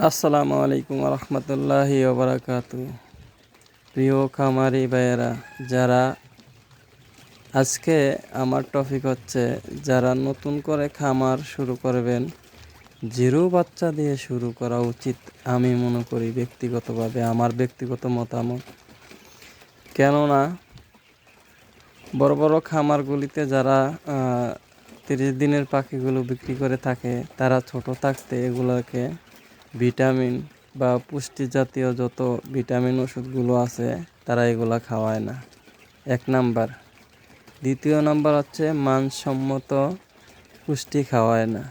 আসসালামু আলাইকুম রহমতুল্লাহি ওবরাকাতু। প্রিয় খামারি ভাইয়েরা, যারা আজকে আমার টপিক হচ্ছে যারা নতুন করে খামার শুরু করবেন, জিরো বাচ্চা দিয়ে শুরু করা উচিত আমি মনে করি ব্যক্তিগতভাবে, আমার ব্যক্তিগত মতামত। কেননা বড় বড় খামারগুলিতে যারা 30 দিনের পাখিগুলো বিক্রি করে থাকে, তারা ছোট থাকতে এগুলোকে ভিটামিন বা পুষ্টি জাতীয় যত ভিটামিন ওষুধগুলো আছে তারা এগুলা খাওয়ায় না, এক নাম্বার। দ্বিতীয় নাম্বার হচ্ছে মানসম্মত পুষ্টি খাওয়ায় না।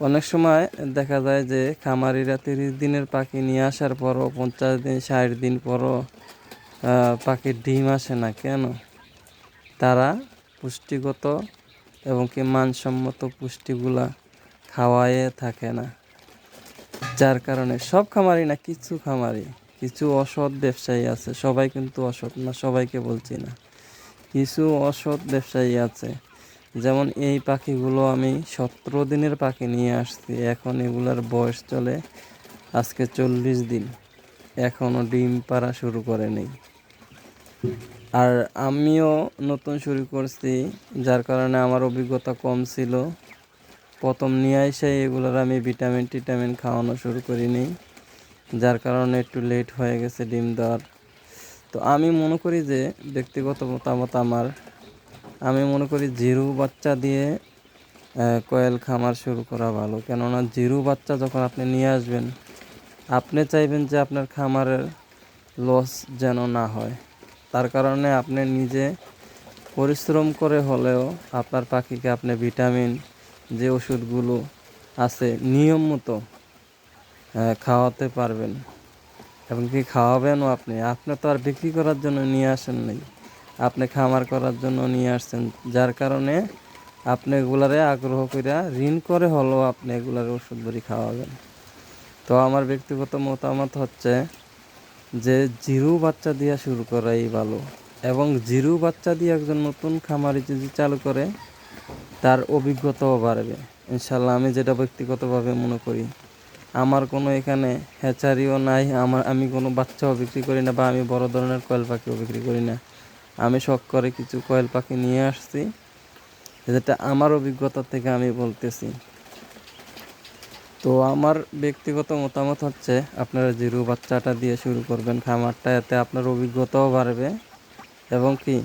অনেক সময় দেখা যায় যে খামারিরা 30 দিনের পাখি নিয়ে আসার পরও 50 দিন 60 দিন পরও পাখির ডিম আসে না। কেন? তারা পুষ্টিগত এবং কি মানসম্মত পুষ্টিগুলা খাওয়ায়ে থাকে না। যার কারণে সব খামারি না, কিছু খামারি, কিছু অসৎ ব্যবসায়ী আছে, সবাই কিন্তু অসৎ না, সবাইকে বলছি না, কিছু অসৎ ব্যবসায়ী আছে। যেমন এই পাখিগুলো আমি 17 দিনের পাখি নিয়ে আসছি, এখন এগুলার বয়স চলে আজকে 40 দিন, এখনও ডিম পাড়া শুরু করে নেই। আর আমিও নতুন শুরু করছি, যার কারণে আমার অভিজ্ঞতা কম ছিল। প্রথম নিয়ে এসে এগুলোর আমি ভিটামিন খাওয়ানো শুরু করিনি, যার কারণে একটু লেট হয়ে গেছে ডিম দেওয়ার। তো আমি মনে করি যে ব্যক্তিগত মতামত আমার, আমি মনে করি জিরো বাচ্চা দিয়ে কয়েল খামার শুরু করা ভালো। কেননা জিরো বাচ্চা যখন আপনি নিয়ে আসবেন, আপনি চাইবেন যে আপনার খামারের লস যেন না হয়। তার কারণে আপনি নিজে পরিশ্রম করে হলেও আপনার পাখিকে আপনি ভিটামিন যে ওষুধগুলো আছে নিয়ম মতো খাওয়াতে পারবেন, এবং কি খাওয়াবেনও। আপনি তো আর বিক্রি করার জন্য নিয়ে আসেন নাই, আপনি খামার করার জন্য নিয়ে আসছেন। যার কারণে আপনি এগুলারে আগ্রহ করে ঋণ করে হলেও আপনি এগুলার ওষুধ বড়ি খাওয়াবেন। তো আমার ব্যক্তিগত মতামত হচ্ছে যে জিরো বাচ্চা দিয়ে শুরু করাই ভালো, এবং জিরো বাচ্চা দিয়ে একজন নতুন খামারি যদি চালু করে তার অভিজ্ঞতাও বাড়বে ইনশাল্লাহ। আমি যেটা ব্যক্তিগতভাবে মনে করি, আমার কোনো এখানে হ্যাচারিও নাই, আমি কোনো বাচ্চাও বিক্রি করি না, বা আমি বড় ধরনের কয়েল পাখিও বিক্রি করি না। আমি শখ করে কিছু কয়েল পাখি নিয়ে আসছি, যেটা আমার অভিজ্ঞতা থেকে আমি বলতেছি। তো আমার ব্যক্তিগত মতামত হচ্ছে আপনারা জিরো বাচ্চাটা দিয়ে শুরু করবেন খামারটা, এতে আপনার অভিজ্ঞতাও বাড়বে, এবং কি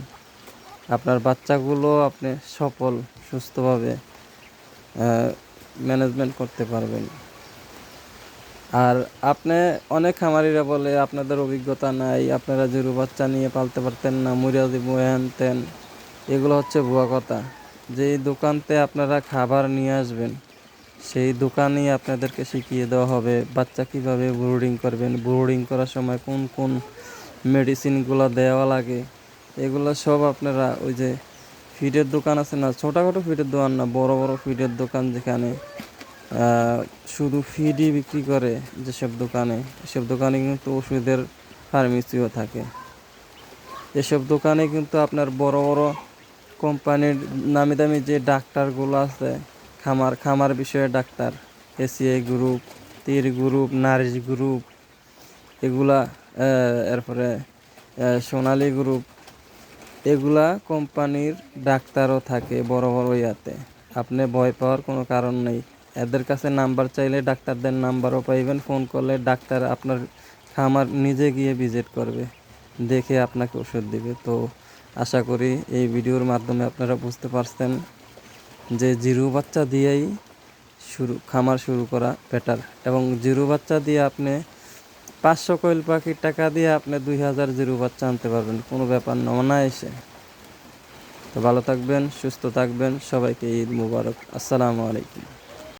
আপনার বাচ্চাগুলো আপনি সফল সুস্থভাবে ম্যানেজমেন্ট করতে পারবেন। আর আপনি অনেক খামারিরা বলে আপনাদের অভিজ্ঞতা নাই, আপনারা জিরো বাচ্চা নিয়ে পালতে পারতেন না, মুড়িয়া দিব তেন। এগুলো হচ্ছে ভুয়া কথা। যেই দোকানতে আপনারা খাবার নিয়ে আসবেন, সেই দোকানেই আপনাদেরকে শিখিয়ে দেওয়া হবে বাচ্চা কীভাবে ব্রুডিং করবেন, ব্রুডিং করার সময় কোন কোন মেডিসিনগুলো দেওয়া লাগে, এগুলো সব আপনারা ওই যে ফিডের দোকান আছে না, ছোটোখাটো ফিডের দোকান না, বড় বড় ফিডের দোকান, যেখানে শুধু ফিডই বিক্রি করে, যেসব দোকানে, এসব দোকানে কিন্তু ওষুধের ফার্মেসিও থাকে। এসব দোকানে কিন্তু আপনার বড় বড় কোম্পানির নামি দামি যে ডাক্তারগুলো আছে, খামার বিষয়ে ডাক্তার, এসিআই গ্রুপ, তীর গ্রুপ, নারিশ গ্রুপ, এগুলা, এরপরে সোনালী গ্রুপ, এগুলা কোম্পানির ডাক্তারও থাকে বড় বড় ইয়াতে। আপনি ভয় পাওয়ার কোনো কারণ নেই। এদের কাছে নাম্বার চাইলে ডাক্তারদের নাম্বারও পাইবেন, ফোন করলে ডাক্তার আপনার খামার নিজে গিয়ে ভিজিট করবে, দেখে আপনাকে ওষুধ দিবে। তো আশা করি এই ভিডিওর মাধ্যমে আপনারা বুঝতে পারছেন যে জিরো বাচ্চা দিয়েই খামার শুরু করা বেটার, এবং জিরো বাচ্চা দিয়ে আপনি 500 কোয়েল পাখির টাকা দিয়ে আপনি 2000 জিরো বাচ্চা আনতে পারবেন, কোনো ব্যাপার না, অনায়াসে। তো ভালো থাকবেন, সুস্থ থাকবেন, সবাইকে ঈদ মুবারক। আসসালামু আলাইকুম।